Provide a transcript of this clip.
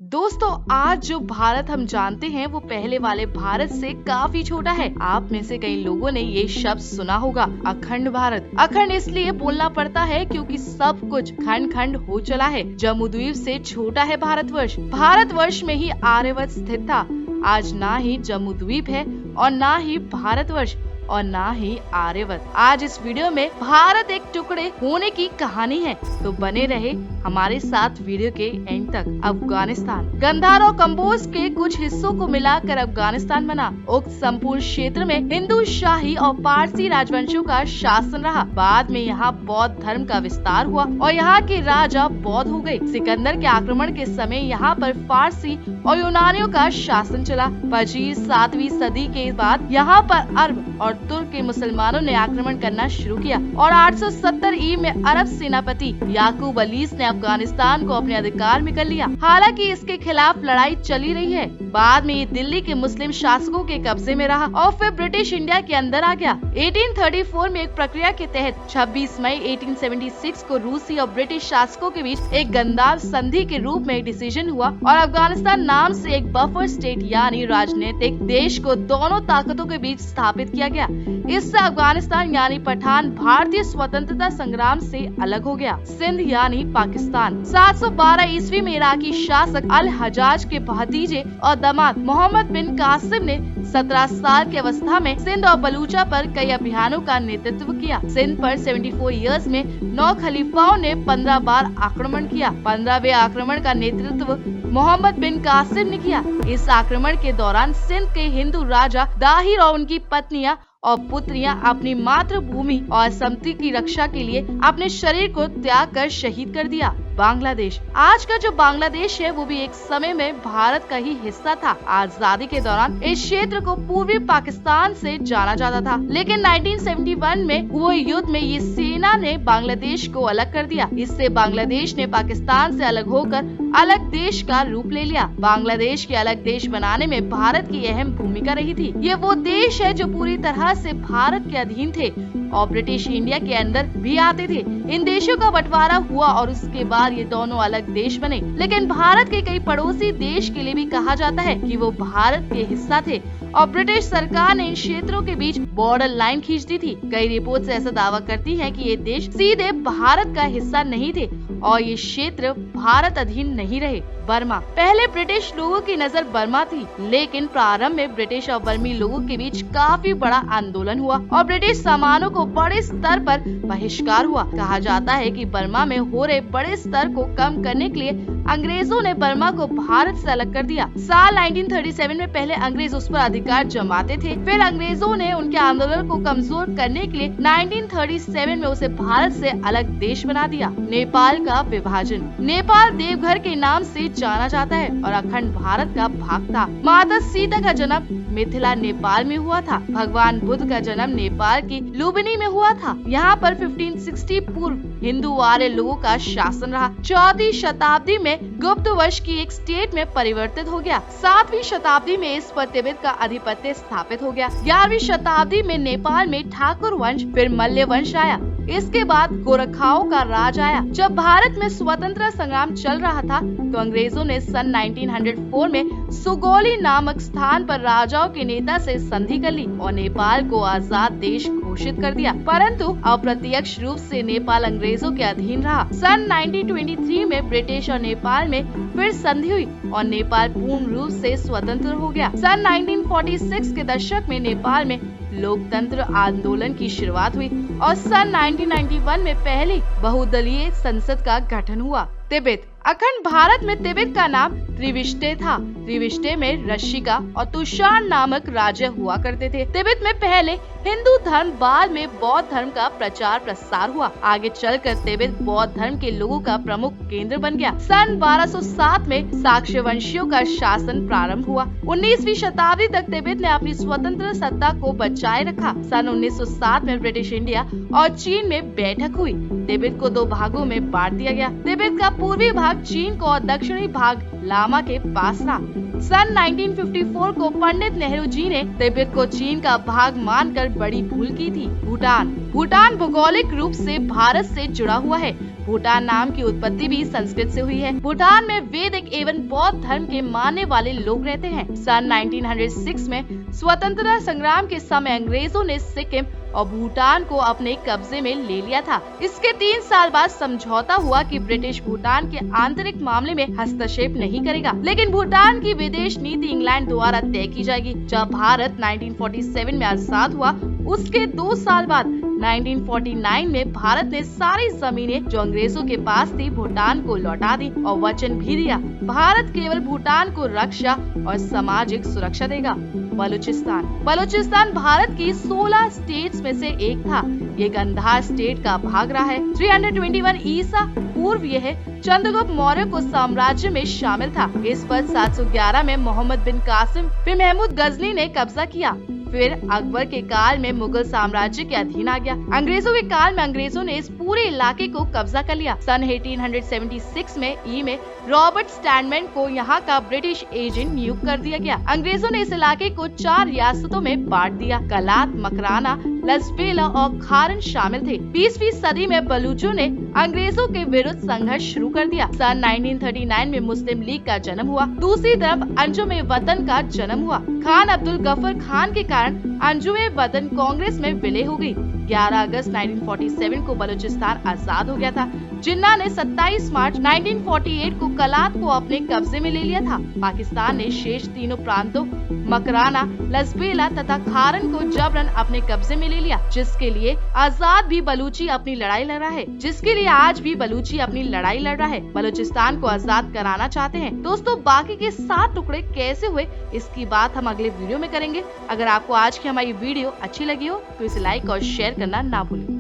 दोस्तों, आज जो भारत हम जानते हैं वो पहले वाले भारत से काफी छोटा है। आप में से कई लोगों ने ये शब्द सुना होगा, अखंड भारत। अखंड इसलिए बोलना पड़ता है क्योंकि सब कुछ खंड खंड हो चला है। जम्बूद्वीप से छोटा है भारतवर्ष। भारतवर्ष में ही आर्यवर्त स्थित था। आज ना ही जम्बूद्वीप है और ना ही भारतवर्ष और ना ही आर्यवर्त। आज इस वीडियो में भारत एक टुकड़े होने की कहानी है, तो बने रहे हमारे साथ वीडियो के एंड तक। अफगानिस्तान गंधार और कंबोज के कुछ हिस्सों को मिलाकर अफगानिस्तान बना। उक्त संपूर्ण क्षेत्र में हिंदू शाही और पारसी राजवंशों का शासन रहा। बाद में यहाँ बौद्ध धर्म का विस्तार हुआ और यहाँ के राजा बौद्ध हो गए। सिकंदर के आक्रमण के समय यहाँ पर फारसी और यूनानियों का शासन चला। 5वीं-7वीं सदी के बाद यहाँ पर अरब और तुर्क के मुसलमानों ने आक्रमण करना शुरू किया और 870 ई में अरब सेनापति याकूब अलीस ने अफगानिस्तान को अपने अधिकार में कर लिया। हालांकि इसके खिलाफ लड़ाई चली रही है। बाद में ये दिल्ली के मुस्लिम शासकों के कब्जे में रहा और फिर ब्रिटिश इंडिया के अंदर आ गया। 1834 में एक प्रक्रिया के तहत 26 मई 1876 को रूसी और ब्रिटिश शासकों के बीच एक गंदार संधि के रूप में एक डिसीजन हुआ और अफगानिस्तान नाम से एक बफर स्टेट यानी राजनीतिक देश को दोनों ताकतों के बीच स्थापित किया गया। इससे अफगानिस्तान यानी पठान भारतीय स्वतंत्रता संग्राम से अलग हो गया। सिंध यानी पाकिस्तान 712 ईस्वी में इराकी शासक अल हजाज के भतीजे और दामाद मोहम्मद बिन कासिम ने 17 साल की अवस्था में सिंध और बलूचा पर कई अभियानों का नेतृत्व किया। सिंध पर 74 इयर्स में 9 खलीफाओं ने 15 बार आक्रमण किया। 15वें आक्रमण का नेतृत्व मोहम्मद बिन कासिम ने किया। इस आक्रमण के दौरान सिंध के हिंदू राजा दाहिर और उनकी पत्नियां और पुत्रियां अपनी मातृभूमि और संपत्ति की रक्षा के लिए अपने शरीर को त्याग कर शहीद कर दिया। बांग्लादेश आज का जो बांग्लादेश है वो भी एक समय में भारत का ही हिस्सा था। आजादी के दौरान इस क्षेत्र को पूर्वी पाकिस्तान से जाना जाता था, लेकिन 1971 में हुए युद्ध में ये सेना ने बांग्लादेश को अलग कर दिया। इससे बांग्लादेश ने पाकिस्तान से अलग होकर अलग देश का रूप ले लिया। बांग्लादेश के अलग देश बनाने में भारत की अहम भूमिका रही थी। ये वो देश है जो पूरी तरह से भारत के अधीन थे और ब्रिटिश इंडिया के अंदर भी आते थे। इन देशों का बंटवारा हुआ और उसके बाद ये दोनों अलग देश बने। लेकिन भारत के कई पड़ोसी देश के लिए भी कहा जाता है कि वो भारत के हिस्सा थे और ब्रिटिश सरकार ने इन क्षेत्रों के बीच बॉर्डर लाइन खींच दी थी। कई रिपोर्ट्स ऐसा दावा करती हैं कि ये देश सीधे भारत का हिस्सा नहीं थे और ये क्षेत्र भारत अधीन नहीं रहे। बर्मा पहले ब्रिटिश लोगों की नजर बर्मा थी, लेकिन प्रारंभ में ब्रिटिश और बर्मी लोगों के बीच काफी बड़ा आंदोलन हुआ और ब्रिटिश सामानों को बड़े स्तर पर बहिष्कार हुआ। कहा जाता है कि बर्मा में हो रहे बड़े स्तर को कम करने के लिए अंग्रेजों ने बर्मा को भारत से अलग कर दिया। साल 1937 में पहले अंग्रेज उस पर अधिकार जमाते थे, फिर अंग्रेजों ने उनके आंदोलन को कमजोर करने के लिए 1937 में उसे भारत से अलग देश बना दिया। नेपाल का विभाजन नेपाल देवघर के नाम से जाना जाता है और अखंड भारत का भाग था। माता सीता का जन्म मिथिला नेपाल में हुआ था। भगवान बुद्ध का जन्म नेपाल की लुम्बिनी में हुआ था। यहाँ पर 1560 पूर्व हिंदू आर्य लोगों का शासन रहा। 4वीं शताब्दी में गुप्त वंश की एक स्टेट में परिवर्तित हो गया। 7वीं शताब्दी में इस पर तिब्बत का आधिपत्य स्थापित हो गया। 11वीं शताब्दी में नेपाल में ठाकुर वंश, फिर मल्य वंश आया। इसके बाद गोरखाओं का राज आया। जब भारत में स्वतंत्रता संग्राम चल रहा था तो अंग्रेजों ने सन 1904 में सुगौली नामक स्थान पर राजाओं के नेता से संधि कर ली और नेपाल को आजाद देश घोषित कर दिया, परंतु अप्रत्यक्ष रूप से नेपाल अंग्रेजों के अधीन रहा। सन 1923 में ब्रिटिश और नेपाल में फिर संधि हुई और नेपाल पूर्ण रूप से स्वतंत्र हो गया। सन 1946 के दशक में नेपाल में लोकतंत्र आंदोलन की शुरुआत हुई और सन 1991 में पहली बहुदलीय संसद का गठन हुआ। तिब्बत अखंड भारत में तिब्बत का नाम त्रिविष्टे था। त्रिविष्टे में ऋषिका और तुषार नामक राजा हुआ करते थे। तिब्बत में पहले हिंदू धर्म, बाद में बौद्ध धर्म का प्रचार प्रसार हुआ। आगे चलकर तिब्बत बौद्ध धर्म के लोगों का प्रमुख केंद्र बन गया। सन 1207 में शाक्य वंशियों का शासन प्रारंभ हुआ। 19वीं शताब्दी तक तिब्बत ने अपनी स्वतंत्र सत्ता को बचाए रखा। सन 1907 में ब्रिटिश इंडिया और चीन में बैठक हुई। तिब्बत को 2 भागों में बांट दिया गया। तिब्बत का पूर्वी भाग चीन को और दक्षिणी भाग लामा के पास रहा। सन 1954 को पंडित नेहरू जी ने तिब्बत को चीन का भाग मानकर बड़ी भूल की थी। भूटान भूटान भौगोलिक रूप से भारत से जुड़ा हुआ है। भूटान नाम की उत्पत्ति भी संस्कृत से हुई है। भूटान में वैदिक एवं बौद्ध धर्म के मानने वाले लोग रहते हैं। सन 1906 में स्वतंत्रता संग्राम के समय अंग्रेजों ने सिक्किम और भूटान को अपने कब्जे में ले लिया था। इसके 3 साल बाद समझौता हुआ कि ब्रिटिश भूटान के आंतरिक मामले में हस्तक्षेप नहीं करेगा, लेकिन भूटान की विदेश नीति इंग्लैंड द्वारा तय की जाएगी। जब भारत 1947 में आजाद हुआ, उसके 2 साल बाद 1949 में भारत ने सारी जमीनें जो अंग्रेजों के पास थी भूटान को लौटा दी और वचन भी दिया भारत केवल भूटान को रक्षा और सामाजिक सुरक्षा देगा। बलूचिस्तान भारत की 16 स्टेट्स में से एक था। ये गंधार स्टेट का भाग रहा है। 321 ईसा पूर्व यह चंद्रगुप्त मौर्य को साम्राज्य में शामिल था। इस पर 711 में मोहम्मद बिन कासिम फिर महमूद गजनी ने कब्जा किया। फिर अकबर के काल में मुगल साम्राज्य के अधीन आ गया। अंग्रेजों के काल में अंग्रेजों ने इस पूरे इलाके को कब्जा कर लिया। सन 1876 में रॉबर्ट स्टैंडमैन को यहाँ का ब्रिटिश एजेंट नियुक्त कर दिया गया। अंग्रेजों ने इस इलाके को 4 रियासतों में बांट दिया। कलात, मकराना, लसबेला और खारन शामिल थे। 20वीं सदी में बलूचों ने अंग्रेजों के विरुद्ध संघर्ष शुरू कर दिया। सन 1939 में मुस्लिम लीग का जन्म हुआ। दूसरी तरफ अंजुम वतन का जन्म हुआ। खान अब्दुल गफर खान के कारण अंजुम वतन कांग्रेस में विलय हो गई। 11 अगस्त 1947 को बलूचिस्तान आजाद हो गया था। जिन्ना ने 27 मार्च 1948 को कलात को अपने कब्जे में ले लिया था। पाकिस्तान ने शेष तीनों प्रांतों मकराना, लसबेला तथा खारन को जबरन अपने कब्जे में ले लिया, जिसके लिए आजाद भी बलूची अपनी लड़ाई लड़ रहा है, जिसके लिए आज भी बलूची अपनी लड़ाई लड़ रहा है। बलूचिस्तान को आजाद कराना चाहते हैं। दोस्तों, बाकी के 7 टुकड़े कैसे हुए इसकी बात हम अगले वीडियो में करेंगे। अगर आपको आज की हमारी वीडियो अच्छी लगी हो तो इसे लाइक और शेयर करना ना भूलें।